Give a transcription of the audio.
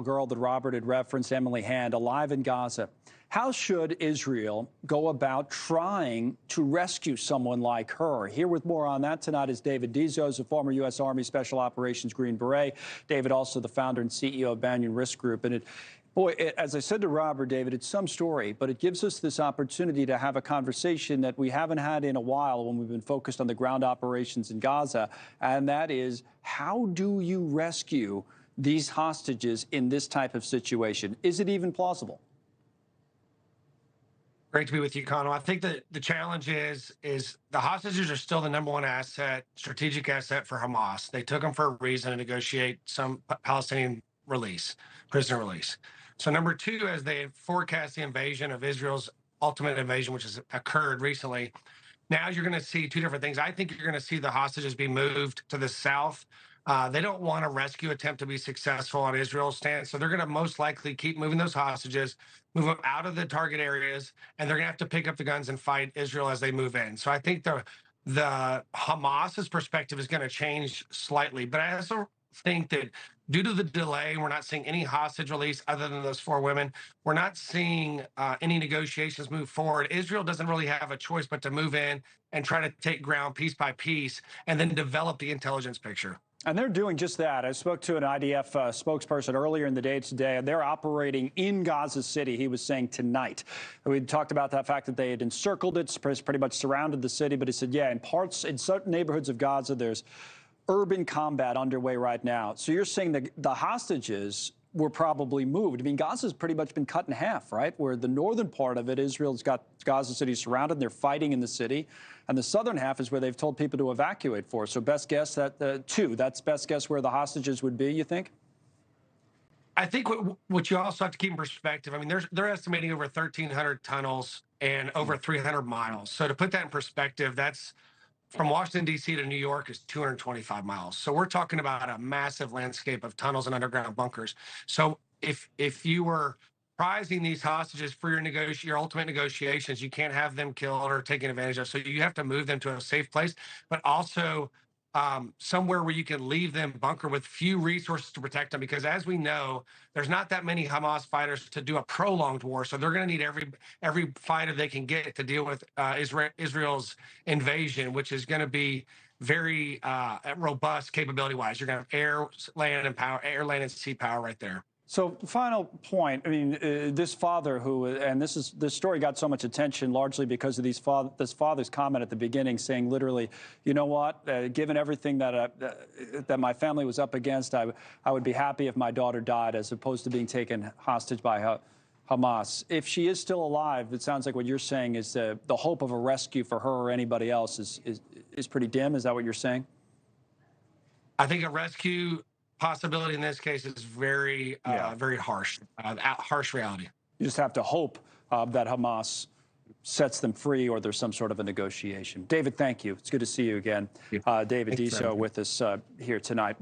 girl that Robert had referenced, Emily Hand, alive in Gaza. How should Israel go about trying to rescue someone like her? Here with more on that tonight is David Dezso, a former U.S. Army Special Operations Green Beret. David, also the founder and CEO of Banyan Risk Group. And as I said to Robert, David, it's some story, but it gives us this opportunity to have a conversation that we haven't had in a while when we've been focused on the ground operations in Gaza, and that is, how do you rescue these hostages in this type of situation? Is it even plausible? Great to be with you, Connell. I think that the challenge is the hostages are still the #1 asset, strategic asset for Hamas. They took them for a reason to negotiate some Palestinian prisoner release. So #2, as they forecast the invasion of Israel's ultimate invasion, which has occurred recently, now you're going to see two different things. I think you're going to see the hostages be moved to the south. They don't want a rescue attempt to be successful on Israel's stance, so they're going to most likely keep moving those hostages, move them out of the target areas, and they're going to have to pick up the guns and fight Israel as they move in. So I think the Hamas's perspective is going to change slightly, but I also think that due to the delay, we're not seeing any hostage release other than those 4 women. We're not seeing any negotiations move forward. Israel doesn't really have a choice but to move in and try to take ground piece by piece and then develop the intelligence picture. And they're doing just that. I spoke to an IDF spokesperson earlier in the day today, and they're operating in Gaza City, he was saying, tonight. We talked about the fact that they had encircled it, pretty much surrounded the city, but he said, yeah, in certain neighborhoods of Gaza, there's urban combat underway right now. So you're saying that the hostages were probably moved. I mean, Gaza's pretty much been cut in half, right? Where the northern part of it, Israel's got Gaza City surrounded, and they're fighting in the city. And the southern half is where they've told people to evacuate for. So best guess that, that's best guess where the hostages would be, you think? I think what you also have to keep in perspective, I mean, they're estimating over 1,300 tunnels and over 300 miles. So to put that in perspective, that's from Washington, D.C. to New York is 225 miles. So we're talking about a massive landscape of tunnels and underground bunkers. So if you were prizing these hostages for your ultimate negotiations, you can't have them killed or taken advantage of. So you have to move them to a safe place, but also somewhere where you can leave them bunker with few resources to protect them, because as we know, there's not that many Hamas fighters to do a prolonged war, so they're going to need every fighter they can get to deal with Israel's invasion, which is going to be very robust capability-wise. You're going to have air, land, and sea power right there. So, final point. I mean, this father and this story got so much attention largely because of this father's comment at the beginning, saying literally, you know what? Given everything that my family was up against, I would be happy if my daughter died as opposed to being taken hostage by Hamas. If she is still alive, it sounds like what you're saying is the hope of a rescue for her or anybody else is pretty dim. Is that what you're saying? I think a rescue possibility in this case is very harsh, harsh reality. You just have to hope that Hamas sets them free or there's some sort of a negotiation. David, thank you. It's good to see you again. David Dezso with us here tonight.